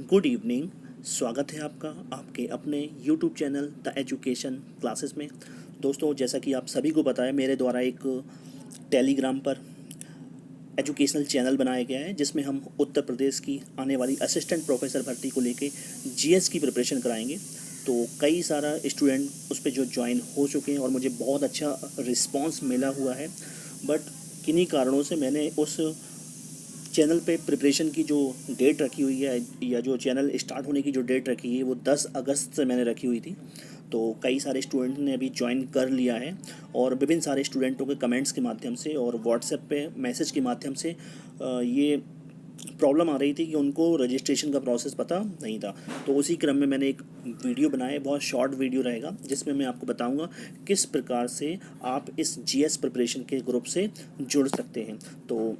Good evening. स्वागत है आपका आपके अपने YouTube channel the education classes में। दोस्तों, जैसा कि आप सभी को पता है, मेरे द्वारा एक टेलीग्राम पर एजुकेशनल चैनल बनाया गया है जिसमें हम उत्तर प्रदेश की आने वाली असिस्टेंट प्रोफेसर भर्ती को लेके जीएस की प्रिपरेशन कराएंगे। तो कई सारा स्टूडेंट उस पर जो ज्वाइन हो चुके हैं और मुझे बहुत अच्छा रिस्पांस मिला हुआ है। बट किन्हीं कारणों से मैंने उस चैनल पे प्रिपरेशन की जो डेट रखी हुई है या जो चैनल स्टार्ट होने की जो डेट रखी है वो 10 अगस्त से मैंने रखी हुई थी। तो कई सारे स्टूडेंट ने अभी ज्वाइन कर लिया है और विभिन्न सारे स्टूडेंटों के कमेंट्स के माध्यम से और व्हाट्सएप पे मैसेज के माध्यम से ये प्रॉब्लम आ रही थी कि उनको रजिस्ट्रेशन का प्रोसेस पता नहीं था। तो उसी क्रम में मैंने एक वीडियो बनाया, बहुत शॉर्ट वीडियो रहेगा, जिसमें मैं आपको बताऊंगा किस प्रकार से आप इस जीएस प्रिपरेशन के ग्रुप से जुड़ सकते हैं। तो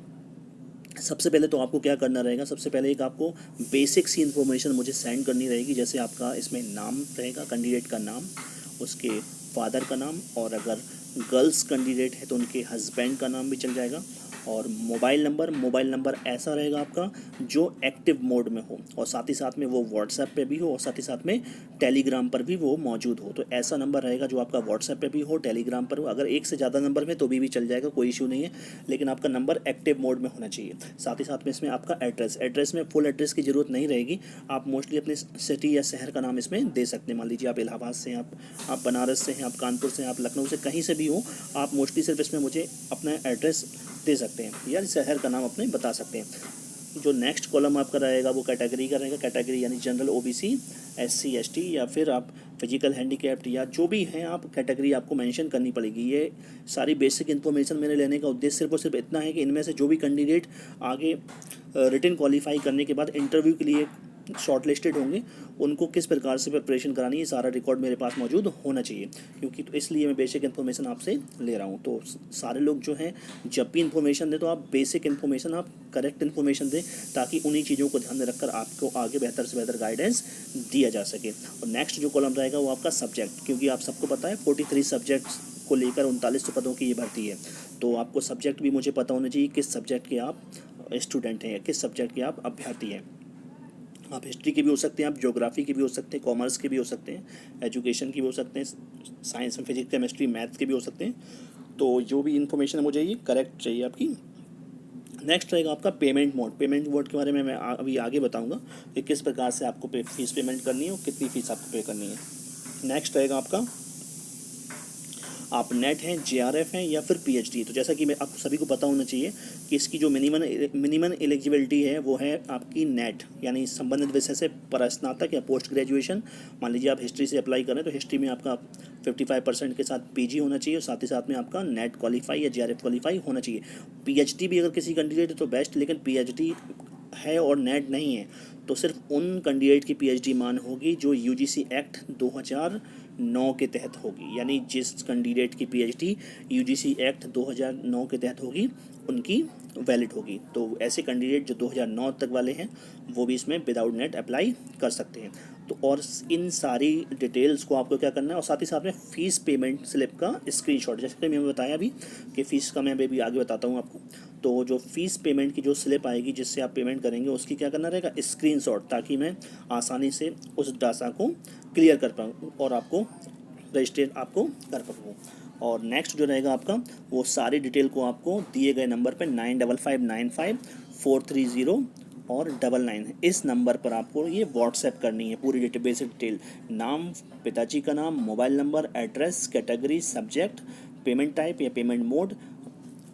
सबसे पहले तो आपको क्या करना रहेगा, सबसे पहले एक आपको बेसिक सी इन्फॉर्मेशन मुझे सेंड करनी रहेगी। जैसे आपका इसमें नाम रहेगा, कैंडिडेट का नाम, उसके फादर का नाम, और अगर गर्ल्स कैंडिडेट है तो उनके हस्बैंड का नाम भी चल जाएगा, और मोबाइल नंबर ऐसा रहेगा आपका जो एक्टिव मोड में हो और साथ ही साथ में वो व्हाट्सएप पे भी हो और साथ ही साथ में टेलीग्राम पर भी वो मौजूद हो। तो ऐसा नंबर रहेगा जो आपका व्हाट्सएप पे भी हो, टेलीग्राम पर हो। अगर एक से ज़्यादा नंबर में तो भी चल जाएगा, कोई इशू नहीं है, लेकिन आपका नंबर एक्टिव मोड में होना चाहिए। साथ ही साथ में इसमें आपका एड्रेस में फुल एड्रेस की ज़रूरत नहीं रहेगी। आप मोस्टली अपने सिटी या शहर का नाम इसमें दे सकते हैं। मान लीजिए आप इलाहाबाद से हैं, आप बनारस से हैं, आप कानपुर से हैं, आप लखनऊ से, कहीं से भी हो, आप मोस्टली सिर्फ इसमें मुझे अपना एड्रेस दे सकते हैं या शहर का नाम अपने बता सकते हैं। जो नेक्स्ट कॉलम आपका रहेगा वो कैटेगरी का रहेगा। कैटेगरी यानी जनरल, ओबीसी, एससी, एसटी, या फिर आप फिजिकल हैंडीकैप्ड, या जो भी हैं आप कैटेगरी आपको मेंशन करनी पड़ेगी। ये सारी बेसिक इन्फॉर्मेशन मेरे लेने का उद्देश्य सिर्फ और सिर्फ इतना है कि इनमें से जो भी कैंडिडेट आगे रिटन क्वालिफाई करने के बाद इंटरव्यू के लिए शॉर्ट लिस्टेड होंगे, उनको किस प्रकार से प्रिपरेशन करानी है, सारा रिकॉर्ड मेरे पास मौजूद होना चाहिए। क्योंकि तो इसलिए मैं बेसिक इन्फॉर्मेशन आपसे ले रहा हूँ। तो सारे लोग जो हैं जब भी इन्फॉर्मेशन दें तो आप बेसिक इन्फॉर्मेशन, आप करेक्ट इन्फॉर्मेशन दें, ताकि उन्हीं चीज़ों को ध्यान में रखकर आपको आगे बेहतर से बेहतर गाइडेंस दिया जा सके। और नेक्स्ट जो कॉलम रहेगा वो आपका सब्जेक्ट, क्योंकि आप सबको पता है 43 सब्जेक्ट्स को लेकर 39 पदों की ये भर्ती है। तो आपको सब्जेक्ट भी मुझे पता होना चाहिए, किस सब्जेक्ट के आप स्टूडेंट हैं या किस सब्जेक्ट के आप अभ्यर्थी हैं। आप हिस्ट्री के भी हो सकते हैं, आप ज्योग्राफी के भी हो सकते हैं, कॉमर्स के भी हो सकते हैं, एजुकेशन की भी हो सकते हैं, साइंस में फिजिक्स केमिस्ट्री मैथ्स के भी हो सकते हैं। तो जो भी इन्फॉर्मेशन है मुझे ये करेक्ट चाहिए आपकी। नेक्स्ट रहेगा आपका पेमेंट मोड। पेमेंट मोड के बारे में मैं अभी आगे बताऊंगा कि किस प्रकार से आपको फीस पेमेंट करनी है और कितनी फ़ीस आपको पे करनी है। नेक्स्ट रहेगा आपका, आप नेट हैं, जेआरएफ हैं या फिर पीएचडी। तो जैसा कि मैं आप सभी को पता होना चाहिए कि इसकी जो मिनिमम एलिजिबिलिटी है वो है आपकी नेट, यानी संबंधित विषय से स्नातक या पोस्ट ग्रेजुएशन। मान लीजिए आप हिस्ट्री से अप्लाई करें तो हिस्ट्री में आपका 55% के साथ पीजी होना चाहिए और साथ ही साथ में आपका नेट क्वालिफाई या जेआरएफ क्वालिफाई होना चाहिए। पीएचडी भी अगर किसी कैंडिडेट है तो बेस्ट, लेकिन पीएचडी है और नेट नहीं है तो सिर्फ उन कैंडिडेट की पीएचडी मान होगी जो यूजीसी एक्ट 2009 के तहत होगी। यानी जिस कैंडिडेट की पीएचडी यूजीसी एक्ट 2009 के तहत होगी उनकी वैलिड होगी। तो ऐसे कैंडिडेट जो 2009 तक वाले हैं वो भी इसमें विदाउट नेट अप्लाई कर सकते हैं। तो और इन सारी डिटेल्स को आपको क्या करना है, और साथ ही साथ में फ़ीस पेमेंट स्लिप का स्क्रीनशॉट, जैसे कि मैंने बताया अभी कि फ़ीस का मैं अभी आगे बताता हूँ आपको। तो जो फ़ीस पेमेंट की जो स्लिप आएगी जिससे आप पेमेंट करेंगे उसकी क्या करना रहेगा, स्क्रीनशॉट, ताकि मैं आसानी से उस डाटा को क्लियर कर पाऊँ और आपको रजिस्टर आपको कर पाऊँ। और नेक्स्ट जो रहेगा आपका, वो सारी डिटेल को आपको दिए गए नंबर पे 95595430 और 99 इस नंबर पर आपको ये व्हाट्सएप करनी है पूरी डिटेल, बेसिक डिटेल, नाम, पिताजी का नाम, mobile number, address, category, subject, payment type या पेमेंट मोड,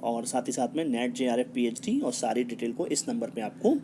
और साथ ही साथ में नेट, जेआरएफ, पीएचडी, और सारी डिटेल को इस नंबर पे आपको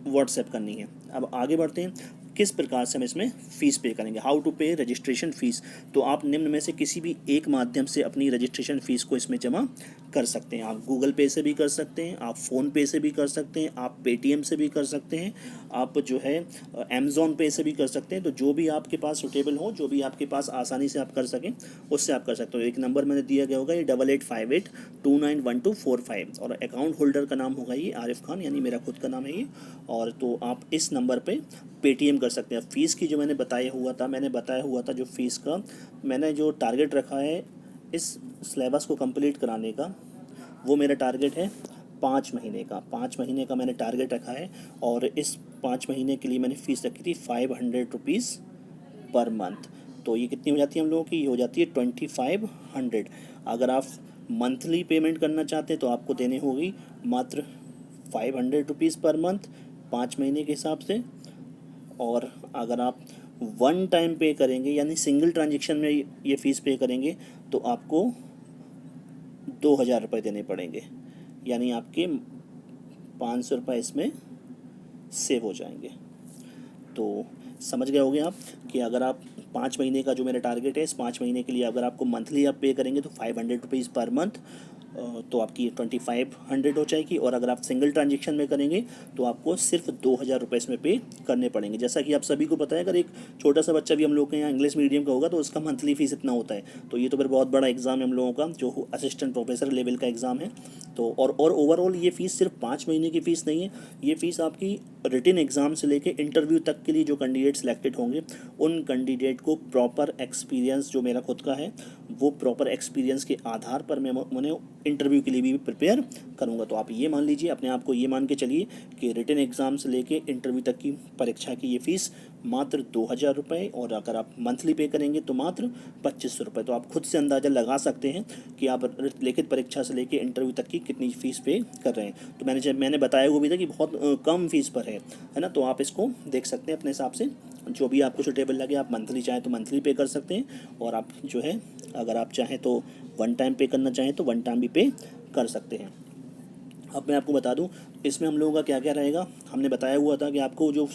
व्हाट्सएप करनी है। अब आगे बढ़ते हैं, किस प्रकार से हम इसमें फ़ीस पे करेंगे, हाउ टू पे रजिस्ट्रेशन फ़ीस। तो आप निम्न में से किसी भी एक माध्यम से अपनी रजिस्ट्रेशन फ़ीस को इसमें जमा कर सकते हैं। आप गूगल पे से भी कर सकते हैं, आप फ़ोन पे से भी कर सकते हैं, आप पेटीएम से भी कर सकते हैं, आप जो है अमेज़ॉन पे से भी कर सकते हैं। तो जो भी आपके पास सुटेबल हो, जो भी आपके पास आसानी से आप कर सकें उससे आप कर सकते हो। एक नंबर मैंने दिया गया होगा ये 8858291245, और अकाउंट होल्डर का नाम होगा ये आरिफ खान, यानी मेरा खुद का नाम है ये। और तो आप इस नंबर पे पेटीएम कर सकते हैं। फ़ीस की जो मैंने बताया हुआ था जो फ़ीस का मैंने जो टारगेट रखा है इस सिलेबस को कंप्लीट कराने का, वो मेरा टारगेट है 5 महीने का मैंने टारगेट रखा है और इस 5 महीने के लिए मैंने फ़ीस रखी थी 500 रुपीज़ पर मंथ। तो ये कितनी हो जाती है हम लोगों की, ये हो जाती है 2500। अगर आप मंथली पेमेंट करना चाहते हैं तो आपको देने होगी मात्र 500 रुपीज़ पर मंथ 5 महीने के हिसाब से। और अगर आप वन टाइम पे करेंगे यानी सिंगल ट्रांजेक्शन में ये फ़ीस पे करेंगे तो आपको 2000 रुपये देने पड़ेंगे, यानी आपके 500 रुपये इसमें सेव हो जाएंगे। तो समझ गए होंगे आप कि अगर आप 5 महीने का जो मेरा टारगेट है, इस 5 महीने के लिए अगर आपको मंथली आप पे करेंगे तो 500 रुपीज़ पर मंथ, तो आपकी 2500 हो जाएगी। और अगर आप सिंगल ट्रांजेक्शन में करेंगे तो आपको सिर्फ 2000 रुपये इसमें पे करने पड़ेंगे। जैसा कि आप सभी को पता है, अगर एक छोटा सा बच्चा भी हम लोग के यहाँ इंग्लिश मीडियम का होगा तो उसका मंथली फ़ीस इतना होता है। तो ये तो फिर बहुत बड़ा एग्ज़ाम है हम लोगों का, जो असिस्टेंट प्रोफेसर लेवल का एग्ज़ाम है। तो और ओवरऑल ये फ़ीस सिर्फ 5 महीने की फ़ीस नहीं है, ये फ़ीस आपकी रिटन एग्ज़ाम से लेके इंटरव्यू तक के लिए जो कैंडिडेट सिलेक्टेड होंगे उन कैंडिडेट को प्रॉपर एक्सपीरियंस जो मेरा खुद का है वो प्रॉपर एक्सपीरियंस के आधार पर मैं उन्हें इंटरव्यू के लिए भी प्रिपेयर करूंगा। तो आप ये मान लीजिए, अपने आप को ये मान के चलिए कि रिटन एग्ज़ाम से लेके इंटरव्यू तक की परीक्षा की ये फ़ीस मात्र 2000 रुपये, और अगर आप मंथली पे करेंगे तो मात्र 2500 रुपये। तो आप खुद से अंदाज़ा लगा सकते हैं कि आप लिखित परीक्षा से लेके इंटरव्यू तक की कितनी फ़ीस पे कर रहे हैं। तो मैंने बताया वो भी था कि बहुत कम फीस पर है ना। तो आप इसको देख सकते हैं अपने हिसाब से, जो भी आपको सुटेबल लगे। आप मंथली चाहें तो मंथली पे कर सकते हैं, और आप जो है अगर आप चाहें तो वन टाइम पे करना चाहें तो वन टाइम भी पे कर सकते हैं। अब मैं आपको बता दूं इसमें हम लोगों का क्या क्या रहेगा। हमने बताया हुआ था कि आपको जो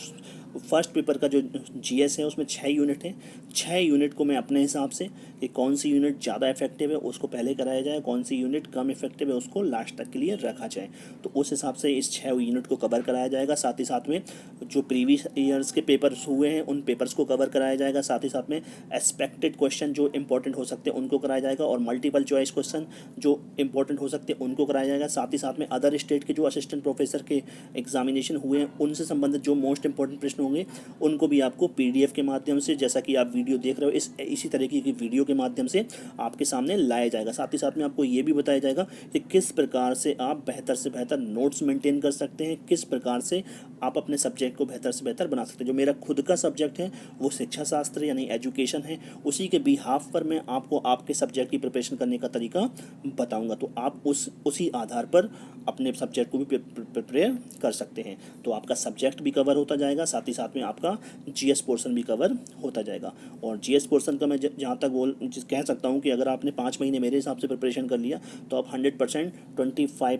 फर्स्ट पेपर का जो जीएस है उसमें 6 यूनिट है। 6 यूनिट को मैं अपने हिसाब से कि कौन सी यूनिट ज़्यादा इफेक्टिव है उसको पहले कराया जाए, कौन सी यूनिट कम इफेक्टिव है उसको लास्ट तक के लिए रखा जाए। तो उस हिसाब से इस 6 यूनिट को कवर कराया जाएगा। साथ ही साथ में जो प्रीवियस ईयर्स के पेपर्स हुए हैं उन पेपर्स को कवर कराया जाएगा। साथ ही साथ में एक्सपेक्टेड क्वेश्चन जो इंपॉर्टेंट हो सकते हैं उनको कराया जाएगा, और मल्टीपल चॉइस क्वेश्चन जो इंपॉर्टेंट हो सकते हैं उनको कराया जाएगा। साथ ही साथ में अदर स्टेट के जो असिस्टेंट प्रोफेसर के एग्जामिनेशन हुए हैं उनसे संबंधित जो मोस्ट इंपॉर्टेंट प्रश्न होंगे उनको भी आपको पीडीएफ के माध्यम से, जैसा कि आप वीडियो देख रहे हो इसी तरीके की वीडियो के माध्यम से आपके सामने लाया जाएगा। साथ ही साथ में आपको ये भी बताया जाएगा कि किस प्रकार से आप बेहतर से बेहतर नोट्स मेंटेन कर सकते हैं, किस प्रकार से आप अपने सब्जेक्ट को बेहतर से बेहतर बना सकते हैं। जो मेरा खुद का सब्जेक्ट है वो शिक्षा शास्त्र यानी एजुकेशन है, उसी के बिहाफ पर मैं आपको आपके सब्जेक्ट की प्रिपरेशन करने का तरीका बताऊंगा। तो आप उसी आधार पर अपने सब्जेक्ट को भी प्रिपेयर कर सकते हैं। तो आपका सब्जेक्ट भी कवर होता जाएगा, साथ ही साथ में आपका जीएस पोर्शन भी कवर होता जाएगा। और जीएस पोर्शन का मैं जहाँ तक कह सकता हूँ कि अगर आपने 5 महीने मेरे हिसाब से प्रिपरेशन कर लिया तो आप 100% 25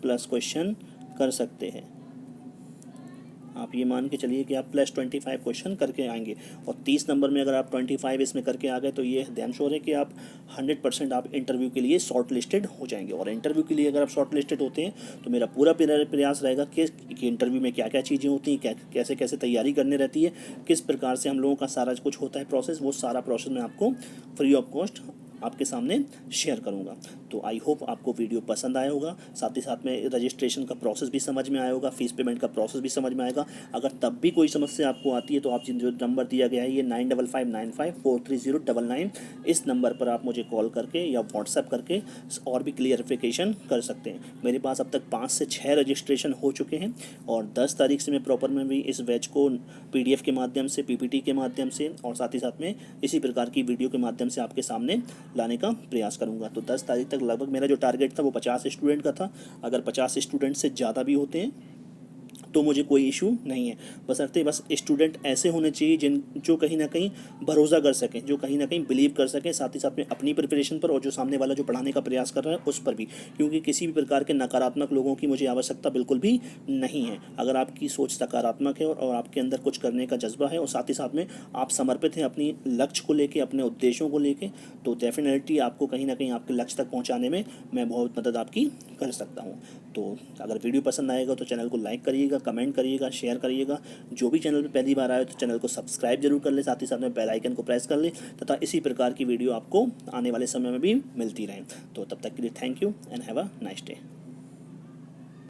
प्लस क्वेश्चन कर सकते हैं। आप ये मान के चलिए कि आप प्लस 25 क्वेश्चन करके आएंगे, और 30 नंबर में अगर आप 25 इसमें करके आ गए तो ये ध्यान श्योर है कि आप 100% आप इंटरव्यू के लिए शॉर्ट लिस्टेड हो जाएंगे। और इंटरव्यू के लिए अगर आप शॉर्ट लिस्टेड होते हैं तो मेरा पूरा प्रयास रहेगा कि इंटरव्यू में क्या क्या चीज़ें होती हैं, कैसे कैसे तैयारी करनी रहती है, किस प्रकार से हम लोगों का सारा कुछ होता है प्रोसेस, वो सारा प्रोसेस मैं आपको फ्री ऑफ कॉस्ट आपके सामने शेयर करूंगा। तो आई होप आपको वीडियो पसंद आया होगा। साथ ही साथ में रजिस्ट्रेशन का प्रोसेस भी समझ में आया होगा, फीस पेमेंट का प्रोसेस भी समझ में आएगा। अगर तब भी कोई समस्या आपको आती है तो आप जो नंबर दिया गया है ये 9559543099, इस नंबर पर आप मुझे कॉल करके या व्हाट्सएप करके और भी क्लियरिफिकेशन कर सकते हैं। मेरे पास अब तक 5 से 6 रजिस्ट्रेशन हो चुके हैं, और 10 तारीख से मैं प्रॉपर में भी इस बैच को PDF के माध्यम से, PPT के माध्यम से और साथ ही साथ में इसी प्रकार की वीडियो के माध्यम से आपके सामने लाने का प्रयास करूंगा। तो 10 तारीख तक लगभग मेरा जो टारगेट था वो 50 स्टूडेंट का था। अगर 50 स्टूडेंट से ज़्यादा भी होते हैं तो मुझे कोई इशू नहीं है, बस स्टूडेंट ऐसे होने चाहिए जो कहीं ना कहीं भरोसा कर सकें, जो कहीं ना कहीं बिलीव कर सकें, साथ ही साथ में अपनी प्रिपरेशन पर और जो सामने वाला जो पढ़ाने का प्रयास कर रहा है उस पर भी। क्योंकि किसी भी प्रकार के नकारात्मक लोगों की मुझे आवश्यकता बिल्कुल भी नहीं है। अगर आपकी सोच सकारात्मक है और आपके अंदर कुछ करने का जज्बा है और साथ ही साथ में आप समर्पित हैं अपनी लक्ष्य को लेकर, अपने उद्देश्यों को लेकर, तो डेफिनेटली आपको कहीं ना कहीं आपके लक्ष्य तक पहुँचाने में मैं बहुत मदद आपकी कर सकता हूँ। तो अगर वीडियो पसंद आएगा तो चैनल को लाइक करिएगा, कमेंट करिएगा, शेयर करिएगा। जो भी चैनल पर पहली बार आए तो चैनल को सब्सक्राइब जरूर कर ले, साथ ही साथ में बेल आइकन को प्रेस कर ले, तथा इसी प्रकार की वीडियो आपको आने वाले समय में भी मिलती रहे। तो तब तक के लिए thank you and have a nice day.